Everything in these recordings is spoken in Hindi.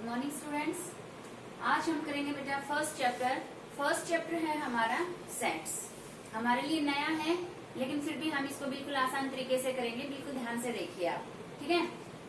Good morning students. आज हम करेंगे बेटा फर्स्ट चैप्टर है हमारा सेट्स। हमारे लिए नया है लेकिन फिर भी हम इसको बिल्कुल आसान तरीके से करेंगे, बिल्कुल ध्यान से देखिए आप, ठीक है।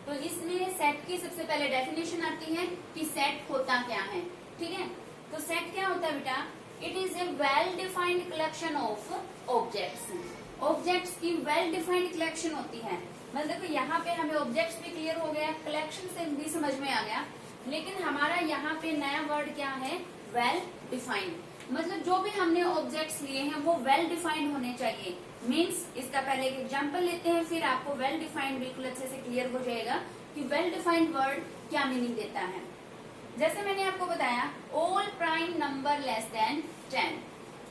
तो इसमें सेट की सबसे पहले डेफिनेशन आती है कि सेट होता क्या है, ठीक है। तो सेट क्या होता है बेटा? It is a well defined collection of objects. Objects की वेल डिफाइंड कलेक्शन होती है। मतलब देखो यहाँ पे हमें ऑब्जेक्ट्स भी क्लियर हो गया, कलेक्शन से भी समझ में आ गया, लेकिन हमारा यहाँ पे नया वर्ड क्या है? Well defined. मतलब जो भी हमने ऑब्जेक्ट्स लिए हैं वो वेल डिफाइंड होने चाहिए। मीन्स इसका पहले एक एग्जांपल लेते हैं, फिर आपको वेल डिफाइंड बिल्कुल अच्छे से क्लियर हो जाएगा कि वेल डिफाइंड वर्ड क्या मीनिंग देता है। जैसे मैंने आपको बताया, all prime number less than 10।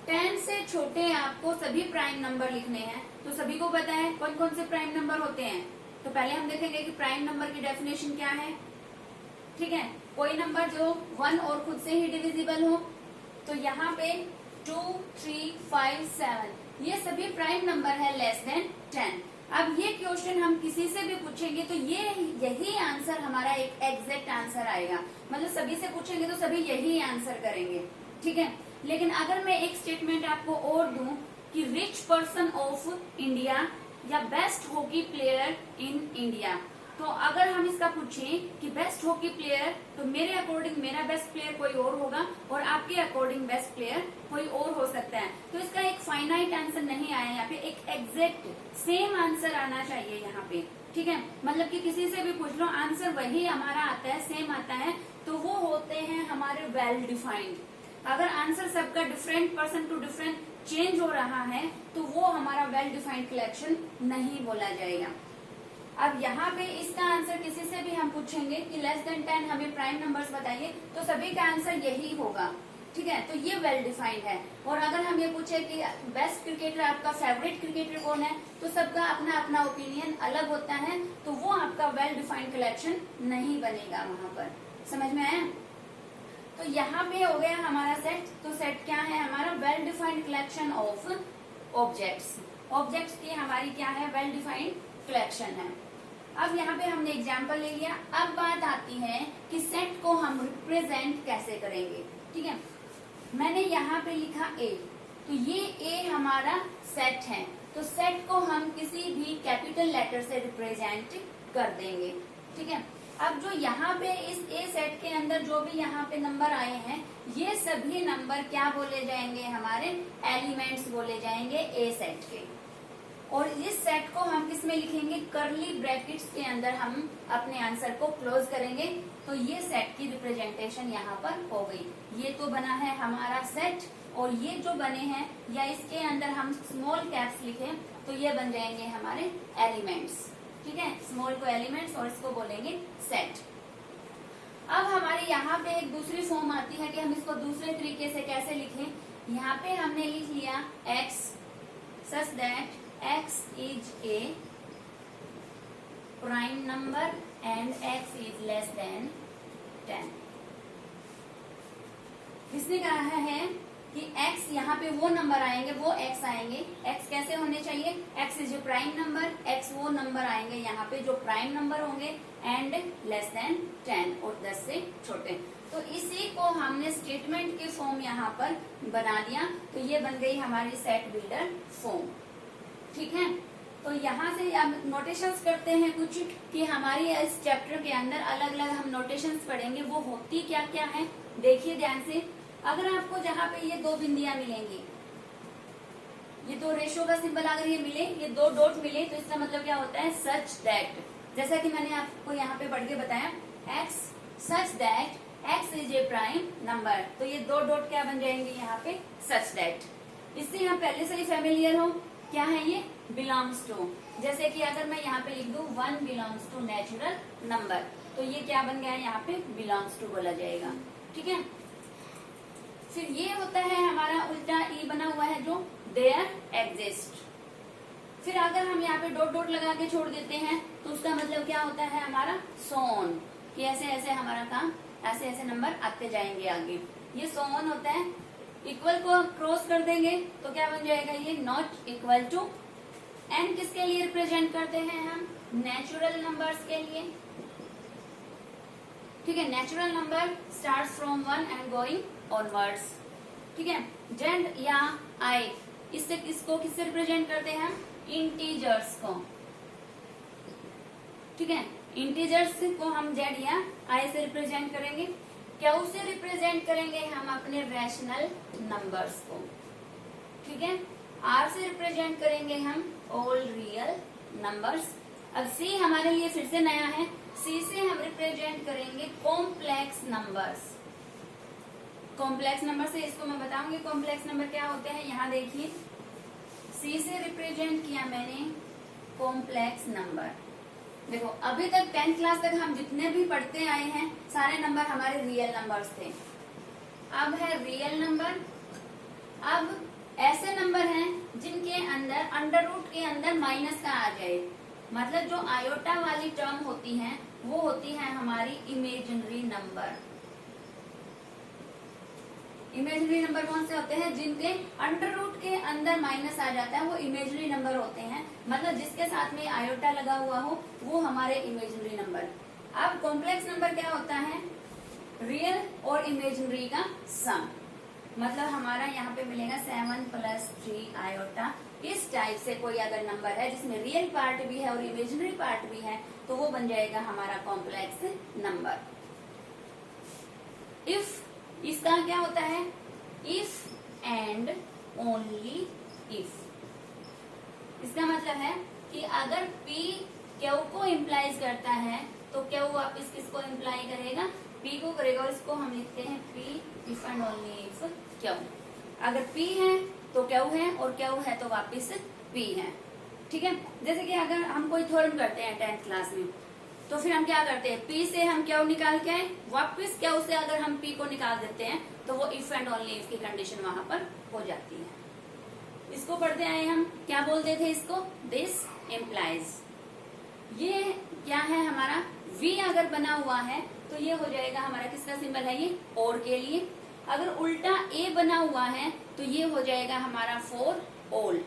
10 से छोटे आपको सभी प्राइम नंबर लिखने हैं। तो सभी को पता है कौन कौन से प्राइम नंबर होते हैं। तो पहले हम देखेंगे कि प्राइम नंबर की डेफिनेशन क्या है, ठीक है। कोई नंबर जो 1 और खुद से ही डिविजिबल हो। तो यहाँ पे 2, 3, 5, 7 ये सभी प्राइम नंबर है लेस देन 10। अब ये क्वेश्चन हम किसी से भी पूछेंगे तो यही आंसर हमारा एक एग्जैक्ट आंसर आएगा। मतलब सभी से पूछेंगे तो सभी यही आंसर करेंगे, ठीक है। लेकिन अगर मैं एक स्टेटमेंट आपको और दूं कि रिच पर्सन ऑफ इंडिया या best hockey player in India, तो अगर हम इसका पूछें कि बेस्ट हॉकी प्लेयर, तो मेरे अकॉर्डिंग मेरा बेस्ट प्लेयर कोई और होगा और आपके अकॉर्डिंग बेस्ट प्लेयर कोई और हो सकता है। तो इसका एक फाइनाइट आंसर नहीं आया, यहाँ पे एक एग्जैक्ट सेम आंसर आना चाहिए यहाँ पे, ठीक है। मतलब कि किसी से भी पूछ लो आंसर वही हमारा आता है, सेम आता है, तो वो होते हैं हमारे वेल डिफाइंड। अगर आंसर सबका different person to different change हो रहा है तो वो हमारा वेल डिफाइंड कलेक्शन नहीं बोला जाएगा। अब यहाँ पे इसका आंसर किसी से भी हम पूछेंगे कि लेस देन 10 हमें प्राइम नंबर्स बताइए, तो सभी का आंसर यही होगा, ठीक है। तो ये वेल डिफाइंड है। और अगर हम ये पूछे कि बेस्ट क्रिकेटर, आपका फेवरेट क्रिकेटर कौन है, तो सबका अपना अपना ओपिनियन अलग होता है, तो वो आपका वेल डिफाइंड कलेक्शन नहीं बनेगा वहां पर। समझ में आया? तो यहाँ पे हो गया हमारा सेट। तो सेट क्या है? हमारा well defined collection of objects. Objects की हमारी क्या है? वेल डिफाइंड कलेक्शन है। अब यहाँ पे हमने एग्जाम्पल ले लिया। अब बात आती है कि सेट को हम रिप्रेजेंट कैसे करेंगे, ठीक है। मैंने यहाँ पे लिखा ए, तो ये ए हमारा सेट है। तो सेट को हम किसी भी कैपिटल लेटर से रिप्रेजेंट कर देंगे, ठीक है। अब जो यहाँ पे इस ए सेट के अंदर जो भी यहाँ पे नंबर आए हैं, ये सभी नंबर क्या बोले जाएंगे? हमारे एलिमेंट्स बोले जाएंगे ए सेट के। और इस सेट को हम किस में लिखेंगे? कर्ली ब्रैकेट्स के अंदर हम अपने आंसर को क्लोज करेंगे। तो ये सेट की रिप्रेजेंटेशन यहाँ पर हो गई। ये तो बना है हमारा सेट, और ये जो बने हैं या इसके अंदर हम स्मॉल कैप्स लिखें तो ये बन जाएंगे हमारे एलिमेंट्स, ठीक है। स्मॉल को एलिमेंट्स और इसको बोलेंगे सेट। अब हमारे यहाँ पे एक दूसरी फॉर्म आती है कि हम इसको दूसरे तरीके से कैसे लिखें। यहाँ पे हमने लिख लिया x such that x is a prime number and x is less than 10। इसने कहा है कि x यहाँ पे वो नंबर आएंगे, वो x आएंगे। x कैसे होने चाहिए? x is a prime number, x वो नंबर आएंगे यहाँ पे जो प्राइम नंबर होंगे, एंड लेस देन 10 और 10 से छोटे। तो इसी को हमने स्टेटमेंट के फॉर्म यहाँ पर बना दिया। तो ये बन गई हमारी सेट बिल्डर फॉर्म, ठीक है। तो यहाँ से अब नोटेशंस करते हैं कुछ कि हमारी इस चैप्टर के अंदर अलग अलग हम नोटेशंस पढ़ेंगे, वो होती क्या क्या है देखिए ध्यान से। अगर आपको जहाँ पे ये 2 बिंदियां मिलेंगी, ये 2 रेशो का सिंबल अगर ये मिले, ये 2 डॉट मिले, तो इसका मतलब क्या होता है? Such that. जैसा कि मैंने आपको यहाँ पे पढ़ के बताया, x such that x is a prime number. तो ये 2 डॉट क्या बन जाएंगे यहाँ पे? Such that. इससे यहाँ पहले से ही फेमिलियर हो, क्या है ये? Belongs to. जैसे कि अगर मैं यहाँ पे लिख दूं 1 बिलोंग्स टू नेचुरल नंबर, तो ये क्या बन गया है? यहाँ पे बिलोंग्स टू बोला जाएगा, ठीक है। फिर ये होता है हमारा उल्टा ई बना हुआ है जो देयर एग्जिस्ट। फिर अगर हम यहाँ पे डॉट डॉट लगा के छोड़ देते हैं तो उसका मतलब क्या होता है? हमारा सोन, कि ऐसे ऐसे हमारा काम, ऐसे ऐसे नंबर आते जाएंगे आगे। ये सोन होता है। इक्वल को क्रॉस कर देंगे तो क्या बन जाएगा? ये नॉट इक्वल टू। एन किसके लिए रिप्रेजेंट करते हैं हम? नेचुरल नंबर्स के लिए। ठीक है। Natural number start from 1 and going onwards, ठीक है। जेड या आई, इससे किसको किससे रिप्रेजेंट करते हैं हम? इंटीजर्स को, ठीक है। इंटीजर्स को हम जेड या आई से रिप्रेजेंट करेंगे। क्यू से रिप्रेजेंट करेंगे हम अपने रैशनल नंबर्स को, ठीक है। आर से रिप्रेजेंट करेंगे हम ऑल रियल नंबर्स। अब सी हमारे लिए फिर से नया है, सी से हम रिप्रेजेंट करेंगे कॉम्प्लेक्स नंबर्स। कॉम्प्लेक्स नंबर से इसको मैं बताऊंगी कॉम्प्लेक्स नंबर क्या होते हैं। यहाँ देखिए, सी से रिप्रेजेंट किया मैंने कॉम्प्लेक्स नंबर। देखो अभी तक 10th क्लास तक हम जितने भी पढ़ते आए हैं सारे नंबर हमारे रियल नंबर्स थे। अब है रियल नंबर। अब ऐसे नंबर हैं जिनके अंदर अंडर रूट के अंदर माइनस का आ जाए, मतलब जो आयोटा वाली टर्म होती है वो होती है हमारी इमेजिनरी नंबर। इमेजिनरी नंबर कौन से होते हैं? जिनके अंडर रूट के अंदर माइनस आ जाता है वो इमेजिनरी नंबर होते हैं, मतलब जिसके साथ में आयोटा लगा हुआ हो वो हमारे इमेजिनरी नंबर। अब कॉम्प्लेक्स नंबर क्या होता है? रियल और इमेजिनरी का सम, मतलब हमारा यहाँ पे मिलेगा 7 + 3 आयोटा। इस टाइप से कोई अगर नंबर है जिसमें रियल पार्ट भी है और इमेजिनरी पार्ट भी है तो वो बन जाएगा हमारा कॉम्प्लेक्स नंबर। इफ, इसका क्या होता है? If and only if. इसका मतलब है कि अगर P Q को इम्प्लाइज करता है तो Q वापिस किसको इम्प्लाई करेगा? P को करेगा, और इसको हम लिखते हैं P if and only if Q। अगर P है तो Q है और Q है तो वापिस P है, ठीक है। जैसे कि अगर हम कोई थ्योरम करते हैं 10th क्लास में तो फिर हम क्या करते हैं? P से हम Q निकाल के आए, वापिस Q से अगर हम P को निकाल देते हैं तो वो इफ एंड ओनली इफ की कंडीशन वहां पर हो जाती है। इसको पढ़ते आए हम, क्या बोलते थे इसको? This implies. ये क्या है हमारा? V अगर बना हुआ है तो ये हो जाएगा हमारा किसका सिंबल है? ये और के लिए। अगर उल्टा A बना हुआ है तो ये हो जाएगा हमारा फॉर ऑल।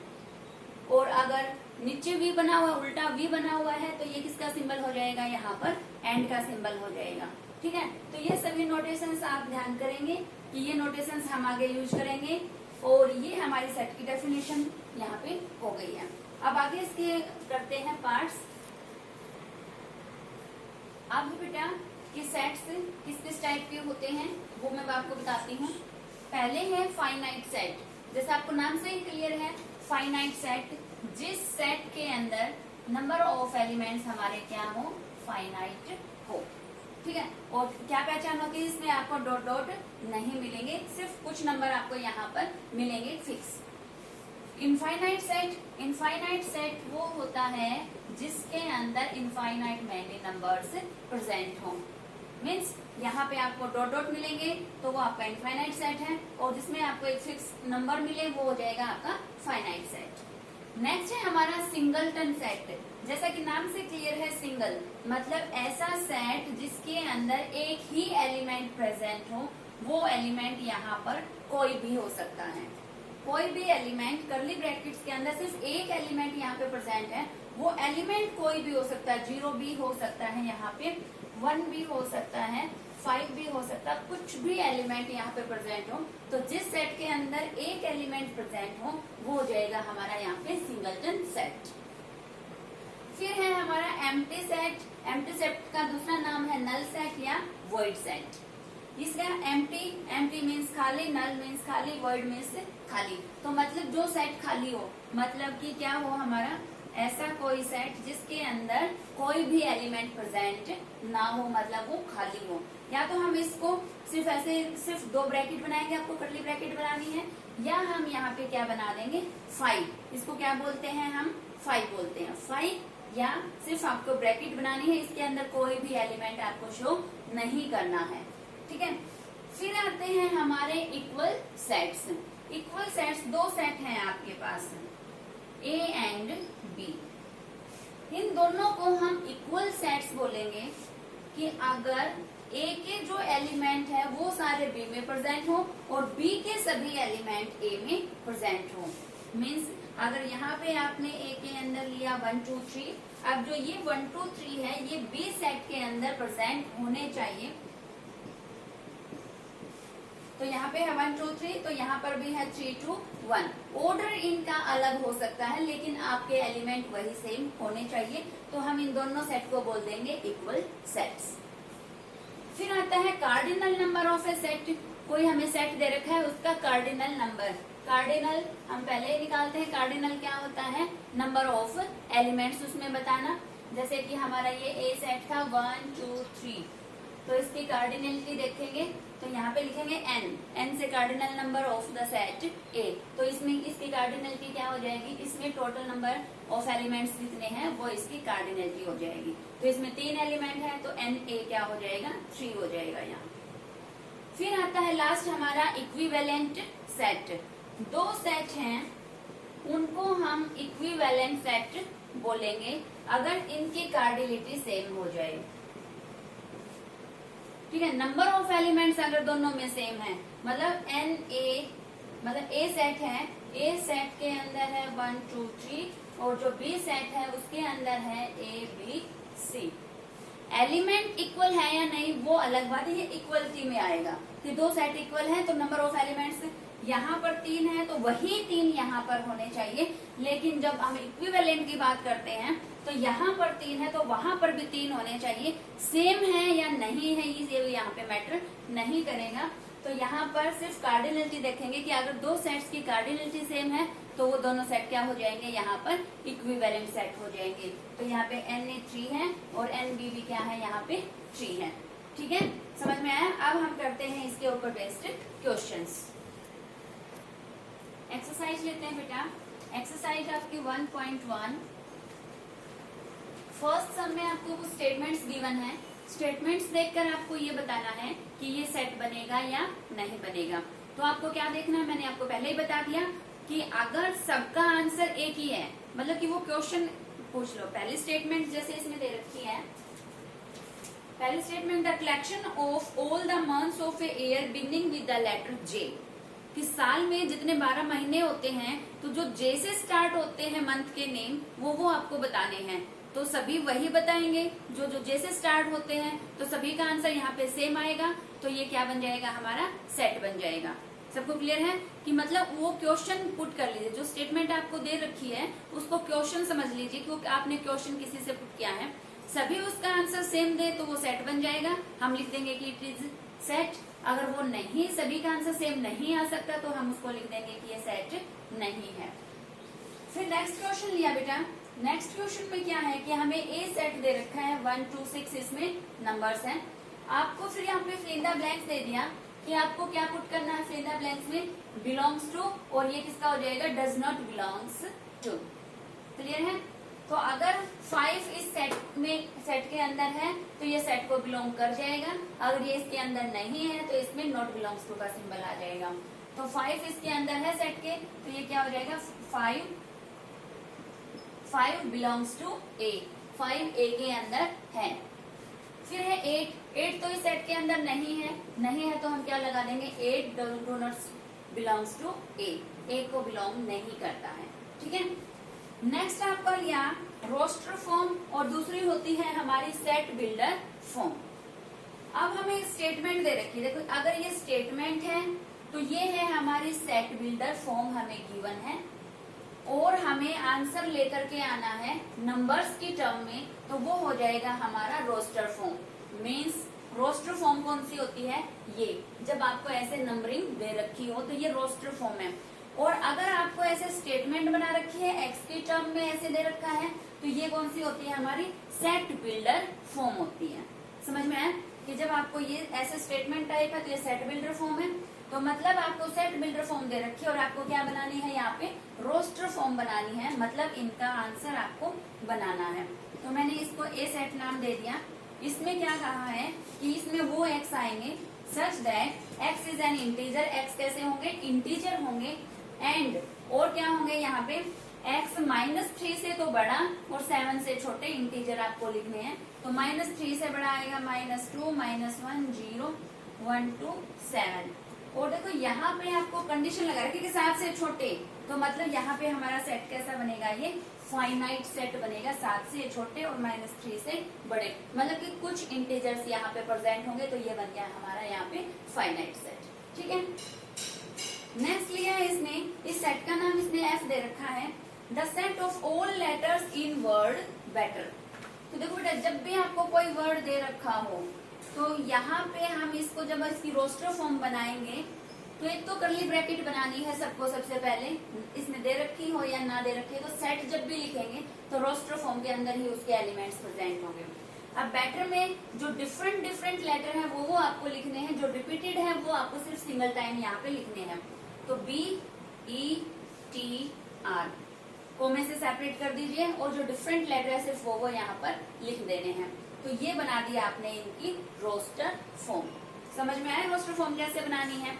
और अगर नीचे V बना हुआ, उल्टा V बना हुआ है तो ये किसका सिंबल हो जाएगा? यहाँ पर एंड का सिंबल हो जाएगा, ठीक है। तो ये सभी नोटेशंस आप ध्यान करेंगे कि ये नोटेशंस हम आगे यूज करेंगे, और ये हमारी सेट की डेफिनेशन यहाँ पे हो गई है। अब आगे इसके करते हैं पार्ट्स। अब बेटा कि सेट्स किस किस टाइप के होते हैं वो मैं आपको बताती हूँ। पहले है फाइनाइट सेट, जैसे आपको नाम से ही क्लियर है, फाइनाइट सेट, जिस सेट के अंदर नंबर ऑफ एलिमेंट्स हमारे क्या हो? फाइनाइट हो, ठीक है। और क्या पहचान होती है इसमें? आपको डॉट डॉट नहीं मिलेंगे, सिर्फ कुछ नंबर आपको यहाँ पर मिलेंगे fix. Infinite set, infinite set वो होता है जिसके अंदर इनफाइनाइट मैनी नंबर्स प्रेजेंट हो। मीन्स यहाँ पे आपको डॉट डॉट मिलेंगे तो वो आपका इनफाइनाइट सेट है, और जिसमें आपको एक फिक्स नंबर मिले वो हो जाएगा आपका फाइनाइट सेट। नेक्स्ट है हमारा सिंगलटन सेट। जैसा कि नाम से क्लियर है, सिंगल मतलब ऐसा सेट जिसके अंदर एक ही एलिमेंट प्रेजेंट हो। वो एलिमेंट यहाँ पर कोई भी हो सकता है, कोई भी एलिमेंट, करली ब्रैकेट्स के अंदर सिर्फ एक एलिमेंट यहाँ पे प्रेजेंट है, वो एलिमेंट कोई भी हो सकता है। 0 भी हो सकता है, यहाँ पे 1 भी हो सकता है, 5 भी हो सकता है, कुछ भी एलिमेंट यहाँ पे प्रेजेंट हो। तो जिस सेट के अंदर एक एलिमेंट प्रेजेंट हो वो हो जाएगा हमारा यहाँ पे सिंगलटन सेट। फिर है हमारा एम्प्टी सेट। एम्प्टी सेट का दूसरा नाम है नल सेट या वॉइड सेट। इसका एम्प्टी मीन्स खाली, नल मीन्स खाली, वॉइड मीन्स खाली। तो मतलब जो सेट खाली हो, मतलब कि क्या हो हमारा? ऐसा कोई सेट जिसके अंदर कोई भी एलिमेंट प्रेजेंट ना हो, मतलब वो खाली हो। या तो हम इसको सिर्फ ऐसे सिर्फ 2 ब्रैकेट बनाएंगे, आपको कर्ली ब्रैकेट बनानी है, या हम यहाँ पे क्या बना देंगे? 5। इसको क्या बोलते हैं हम? 5 बोलते हैं। 5, या सिर्फ आपको ब्रैकेट बनानी है, इसके अंदर कोई भी एलिमेंट आपको शो नहीं करना है, ठीक है। फिर आते हैं हमारे equal sets. Equal sets 2 set हैं आपके पास, A एंड B। इन दोनों को हम इक्वल सेट्स बोलेंगे कि अगर A के जो एलिमेंट है वो सारे B में प्रेजेंट हो और B के सभी एलिमेंट A में प्रेजेंट हो। मीन्स अगर यहाँ पे आपने ए के अंदर लिया 1 2 3, अब जो ये 1 2 3 है ये बी सेट के अंदर प्रेजेंट होने चाहिए। तो यहाँ पे है 1 2 3, तो यहाँ पर भी है 3 2 1। ऑर्डर इनका अलग हो सकता है लेकिन आपके एलिमेंट वही सेम होने चाहिए, तो हम इन दोनों सेट को बोल देंगे इक्वल सेट्स। फिर आता है cardinal number of A set. कोई हमें सेट दे रखा है, उसका कार्डिनल नंबर, कार्डिनल हम पहले ही निकालते हैं। कार्डिनल क्या होता है? नंबर ऑफ एलिमेंट्स उसमें बताना। जैसे कि हमारा ये ए सेट था 1 2 3, तो इसकी कार्डिनलिटी देखेंगे तो यहाँ पे लिखेंगे n से cardinal number of the set ए। तो इसमें इसकी कार्डिनलिटी क्या हो जाएगी? इसमें टोटल नंबर ऑफ एलिमेंट्स जितने हैं वो इसकी कार्डिनलिटी हो जाएगी। तो इसमें 3 एलिमेंट है तो n a क्या हो जाएगा? 3 हो जाएगा यहाँ। फिर आता है लास्ट हमारा इक्विवेलेंट सेट। 2 सेट हैं उनको हम इक्विवेलेंट सेट बोलेंगे अगर इनकी कार्डिनलिटी सेम हो जाए। ठीक है, नंबर ऑफ एलिमेंट्स अगर दोनों में सेम है, मतलब एन ए, मतलब ए सेट है, ए सेट के अंदर है 1 2 3 और जो बी सेट है उसके अंदर है A B C. Element equal है या नहीं वो अलग बात है, ये इक्वलिटी में आएगा कि 2 सेट इक्वल है तो नंबर ऑफ एलिमेंट्स यहाँ पर 3 है तो वही 3 यहाँ पर होने चाहिए। लेकिन जब हम इक्विवेलेंट की बात करते हैं तो यहाँ पर 3 है तो वहां पर भी 3 होने चाहिए। सेम है या नहीं है ये यहाँ पे मैटर नहीं करेगा। तो यहाँ पर सिर्फ कार्डिनलिटी देखेंगे कि अगर 2 सेट्स की कार्डिनलिटी सेम है तो वो दोनों सेट क्या हो जाएंगे? यहाँ पर इक्विवेलेंट सेट हो जाएंगे। तो यहाँ पे एन ए 3 है और एन बी भी क्या है? यहाँ पे 3 है। ठीक है, समझ में आया? अब हम करते हैं इसके ऊपर बेस्ड क्वेश्चंस। एक्सरसाइज लेते हैं बेटा। एक्सरसाइज आपकी 1.1। फर्स्ट सम में आपको कुछ स्टेटमेंट्स गिवन है। स्टेटमेंट्स देखकर आपको ये बताना है कि ये सेट बनेगा या नहीं बनेगा। तो आपको क्या देखना है? मैंने आपको पहले ही बता दिया कि अगर सबका आंसर एक ही है, मतलब कि वो क्वेश्चन पूछ लो। पहली स्टेटमेंट जैसे इसमें दे रखी है, पहली statement the collection of all the months of a year beginning with the letter J. कि साल में जितने 12 महीने होते हैं तो जो जे से स्टार्ट होते हैं मंथ के नेम वो आपको बताने हैं। तो सभी वही बताएंगे जो जो जे से स्टार्ट होते हैं, तो सभी का आंसर यहाँ पे सेम आएगा। तो ये क्या बन जाएगा? हमारा सेट बन जाएगा। सबको क्लियर है कि मतलब वो क्वेश्चन पुट कर लीजिए। जो स्टेटमेंट आपको दे रखी है उसको क्वेश्चन समझ लीजिए क्योंकि आपने क्वेश्चन किसी से पुट किया है। सभी उसका आंसर सेम दे तो वो सेट बन जाएगा। हम लिख देंगे कि इट इज सेट। अगर वो नहीं, सभी का आंसर सेम नहीं आ सकता तो हम उसको लिख देंगे कि ये सेट नहीं है। फिर नेक्स्ट क्वेश्चन लिया बेटा। नेक्स्ट क्वेश्चन में क्या है कि हमें ए सेट दे रखा है 1 2 6, इसमें नंबर्स हैं। आपको फिर यहाँ पे फिल इन द ब्लैंक्स दे दिया कि आपको क्या पुट करना है फिल इन द ब्लैंक्स में? बिलोंग्स टू, और ये किसका हो जाएगा? Does not belongs to. Clear है? तो अगर 5 इस सेट के अंदर है तो ये सेट को बिलोंग कर जाएगा। अगर ये इसके अंदर नहीं है तो इसमें नॉट बिलोंग्स टू का सिंबल आ जाएगा। तो 5 इसके अंदर है सेट के, तो ये क्या हो जाएगा? 5 बिलोंग्स टू ए। 5 ए के अंदर है। फिर है 8 तो इस सेट के अंदर नहीं है तो हम क्या लगा देंगे? 8 डू नॉट बिलोंग्स टू ए को बिलोंग नहीं करता है। ठीक है, नेक्स्ट आपका लिया रोस्टर फॉर्म और दूसरी होती है हमारी सेट बिल्डर फॉर्म। अब हमें स्टेटमेंट दे रखी है। देखो अगर ये स्टेटमेंट है तो ये है हमारी सेट बिल्डर फॉर्म हमें गिवन है और हमें आंसर लेकर के आना है नंबर्स की टर्म में, तो वो हो जाएगा हमारा roster form. Means roster form कौन सी होती है? ये जब आपको ऐसे नंबरिंग दे रखी हो तो ये रोस्टर फॉर्म है। और अगर आपको ऐसे स्टेटमेंट बना रखी है एक्स की टर्म में ऐसे दे रखा है तो ये कौन सी होती है? हमारी सेट बिल्डर फॉर्म होती है। समझ में आया कि जब आपको ये ऐसे स्टेटमेंट टाइप है तो ये सेट बिल्डर फॉर्म है। तो मतलब आपको सेट बिल्डर फॉर्म दे रखी है और आपको क्या बनानी है? यहाँ पे रोस्टर फॉर्म बनानी है, मतलब इनका आंसर आपको बनाना है। तो मैंने इसको ए सेट नाम दे दिया। इसमें क्या कहा है कि इसमें वो एक्स आएंगे such that x is an integer. X कैसे होंगे? इंटीजर होंगे। एंड और क्या होंगे यहाँ पे? x -3 से तो बड़ा और 7 से छोटे इंटीजर आपको लिखने हैं। तो -3 से बड़ा आएगा -2 -1 0 1 2 7। और देखो यहाँ पे आपको कंडीशन लगा रखी कि 7 से छोटे, तो मतलब यहाँ पे हमारा सेट कैसा बनेगा, ये फाइनाइट सेट बनेगा, 7 से छोटे और -3 से बड़े, मतलब कि कुछ इंटीजर्स यहाँ पे प्रेजेंट होंगे, तो ये बन गया हमारा यहाँ पे फाइनाइट सेट। ठीक है, नेक्स्ट लिया है इसने, इस सेट का नाम इसने f दे रखा है, the set of all letters in word better. तो देखो बेटा, जब भी आपको कोई वर्ड दे रखा हो तो यहाँ पे हम इसको जब इसकी रोस्टर फॉर्म बनाएंगे तो एक तो कर्ली ब्रैकेट बनानी है सबको, सबसे पहले इसमें दे रखी हो या ना दे रखी हो, तो सेट जब भी लिखेंगे तो रोस्टर फॉर्म के अंदर ही उसके एलिमेंट्स प्रेजेंट होंगे। अब बैटर में जो डिफरेंट डिफरेंट लेटर है वो आपको लिखने हैं, जो रिपीटेड है वो आपको सिर्फ सिंगल टाइम यहाँ पे लिखने हैं। तो BETR कोमे से सेपरेट कर दीजिए, और जो डिफरेंट लेटर है सिर्फ वो यहाँ पर लिख देने हैं। तो ये बना दिया आपने इनकी रोस्टर फॉर्म। समझ में आया रोस्टर फॉर्म कैसे बनानी है।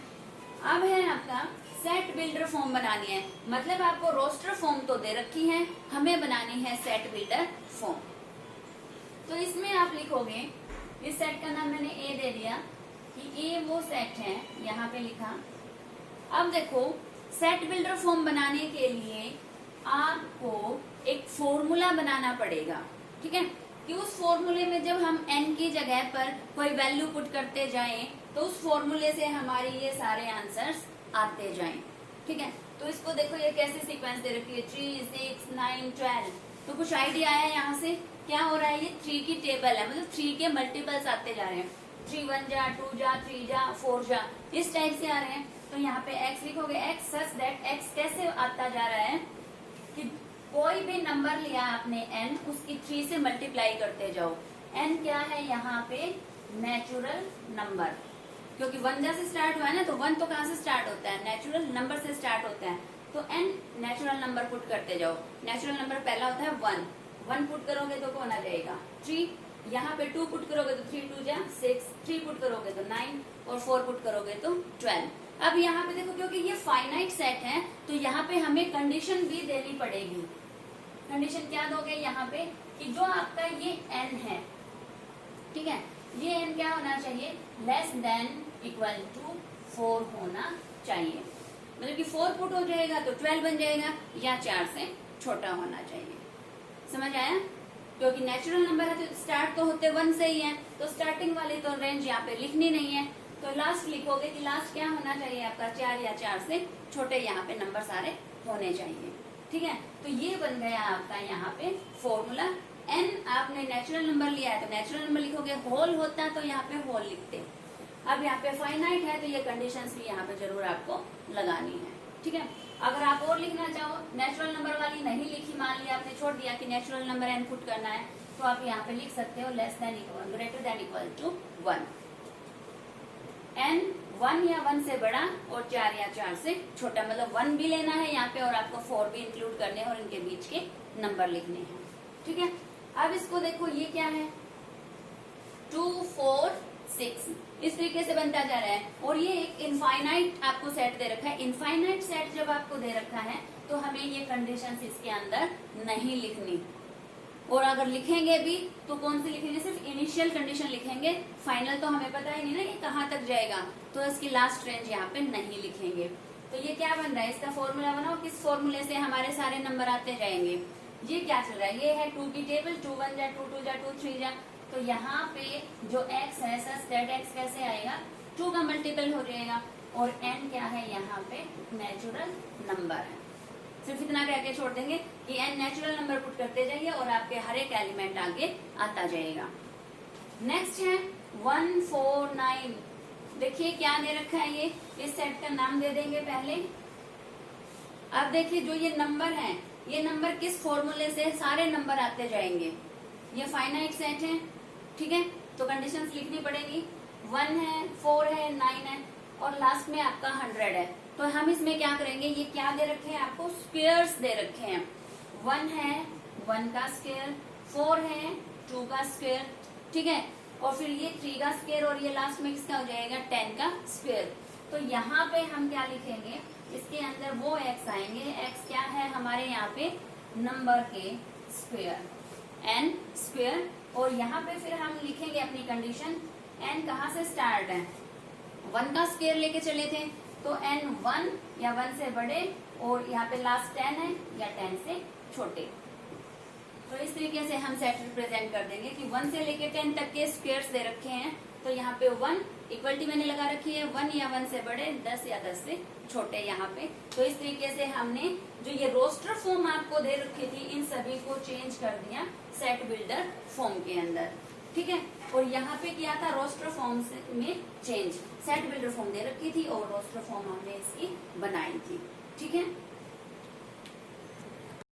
अब है आपका सेट बिल्डर फॉर्म बनानी है, मतलब आपको रोस्टर फॉर्म तो दे रखी है, हमें बनानी है सेट बिल्डर फॉर्म। तो इसमें आप लिखोगे, इस सेट का नाम मैंने ए दे दिया कि ए वो सेट है, यहाँ पे लिखा। अब देखो, सेट बिल्डर फॉर्म बनाने के लिए आपको एक फॉर्मूला बनाना पड़ेगा। ठीक है, कि उस फॉर्मूले में जब हम n की जगह पर कोई वैल्यू पुट करते जाएं तो उस फॉर्मूले से हमारे ये सारे आंसर्स आते जाएं। ठीक है, तो इसको देखो ये कैसे सीक्वेंस दे रखी है, 3, 6, 9, 12। तो कुछ आइडिया आया यहाँ से, क्या हो रहा है, ये 3 की टेबल है, मतलब 3 के मल्टीपल्स आते जा रहे हैं, 3 1 जा, 2 जा, 3 जा, 4 जा, इस टाइप से आ रहे हैं। तो यहाँ पे x लिखोगे, x सच दैट x कैसे आता जा रहा है कि कोई भी नंबर लिया आपने n, उसकी 3 से मल्टीप्लाई करते जाओ। n क्या है यहाँ पे, नेचुरल नंबर, क्योंकि 1 जा से स्टार्ट हुआ है ना, तो 1 तो कहाँ से स्टार्ट होता है, नेचुरल नंबर से स्टार्ट होता है। तो n नेचुरल नंबर पुट करते जाओ। नेचुरल नंबर पहला होता है 1 पुट करोगे तो कौन आ जाएगा, 3। यहाँ पे 2 पुट करोगे तो 3 2 जा 6, 3 पुट करोगे तो 9, और 4 पुट करोगे तो 12। अब यहाँ पे देखो, क्योंकि ये फाइनाइट सेट है तो यहाँ पे हमें कंडीशन भी देनी पड़ेगी। कंडीशन क्या दोगे यहाँ पे, कि जो आपका ये n है, ठीक है, ये n क्या होना चाहिए, लेस देन इक्वल टू 4 होना चाहिए। मतलब कि 4 पुट हो जाएगा तो 12 बन जाएगा, या 4 से छोटा होना चाहिए। समझ आया, क्योंकि नेचुरल नंबर है तो स्टार्ट तो होते 1 से ही है, तो स्टार्टिंग वाली तो रेंज यहाँ पे लिखनी नहीं है। तो लास्ट लिखोगे कि लास्ट क्या होना चाहिए आपका, 4 या 4 से छोटे यहाँ पे नंबर सारे होने चाहिए। ठीक है, तो ये बन गया आपका यहाँ पे फॉर्मूला। n आपने नेचुरल नंबर लिया है तो नेचुरल नंबर लिखोगे, होल होता तो यहाँ पे होल लिखते। अब यहाँ पे फाइनाइट है तो ये कंडीशंस भी यहाँ पे जरूर आपको लगानी है। ठीक है, अगर आप और लिखना चाहो, नेचुरल नंबर वाली नहीं लिखी, मान लिया आपने छोड़ दिया कि नेचुरल नंबर n पुट करना है, तो आप यहाँ पे लिख सकते हो less than equal, greater than equal to 1। n 1 या 1 से बड़ा और 4 या 4 से छोटा, मतलब 1 भी लेना है यहाँ पे और आपको 4 भी इंक्लूड करने हैं और इनके बीच के नंबर लिखने हैं। ठीक है, अब इसको देखो, ये क्या है, 2 4 6 इस तरीके से बनता जा रहा है। और ये एक इनफाइनाइट आपको सेट दे रखा है। इनफाइनाइट सेट जब आपको दे रखा है तो हमें ये कंडीशंस इसके अंदर नहीं लिखनी, और अगर लिखेंगे भी तो कौन सी लिखेंगे, सिर्फ इनिशियल कंडीशन लिखेंगे, फाइनल तो हमें पता ही नहीं ना ये कहाँ तक जाएगा, तो इसकी लास्ट रेंज यहाँ पे नहीं लिखेंगे। तो ये क्या बन रहा है, इसका फॉर्मूला बनाओ, किस फॉर्मूले से हमारे सारे नंबर आते जाएंगे। ये क्या चल रहा है, ये है 2 की टेबल, 2 1 जा, 2 2 जा, 2 3 जा। तो यहाँ पे जो x है, सच दैट x कैसे आएगा, 2 का मल्टीपल हो जाएगा, और n क्या है यहाँ पे, नेचुरल नंबर है। सिर्फ इतना कह के छोड़ देंगे कि n नेचुरल नंबर पुट करते जाइए और आपके हर एक एलिमेंट आगे आता जाएगा। नेक्स्ट है 1 4 9। देखिए क्या दे रखा है, ये इस सेट का नाम दे देंगे पहले। अब देखिए जो ये नंबर है, ये नंबर किस फॉर्मूले से सारे नंबर आते जाएंगे, ये फाइनाइट सेट है। ठीक है, तो कंडीशंस लिखनी पड़ेगी, 1 है, 4 है, 9 है, और लास्ट में आपका 100 है। तो हम इसमें क्या करेंगे, ये क्या दे रखे हैं आपको, स्क्वायर्स दे रखे हैं। 1 है 1 का स्क्वायर, 4 है 2 का स्क्वायर, ठीक है, और फिर ये 3 का स्क्वायर, और ये लास्ट में किसका हो जाएगा, 10 का स्क्वायर। तो यहाँ पे हम क्या लिखेंगे, इसके अंदर वो x आएंगे, x क्या है हमारे यहाँ पे नंबर के स्क्वायर, n स्क्वायर, और यहाँ पे फिर हम लिखेंगे अपनी कंडीशन, n कहाँ से स्टार्ट है, 1 का स्क्वायर लेके चले थे, तो n 1 या 1 से बड़े और यहाँ पे लास्ट 10 है या 10 से छोटे। तो इस तरीके से हम सेट रिप्रेजेंट कर देंगे कि 1 से लेके 10 तक के स्क्वायर्स दे रखे हैं। तो यहाँ पे 1 इक्वलिटी मैंने लगा रखी है, 1 या 1 से बड़े, 10 या 10 से छोटे यहाँ पे। तो इस तरीके से हमने जो ये रोस्टर फॉर्म आपको दे रखी थी इन सभी को चेंज कर दिया सेट बिल्डर फॉर्म के अंदर, ठीक है। और यहाँ पे किया था रोस्टर फॉर्म में चेंज, सेट बिल्डर फॉर्म दे रखी थी और रोस्टर फॉर्म हमने इसकी बनाई थी, ठीक है।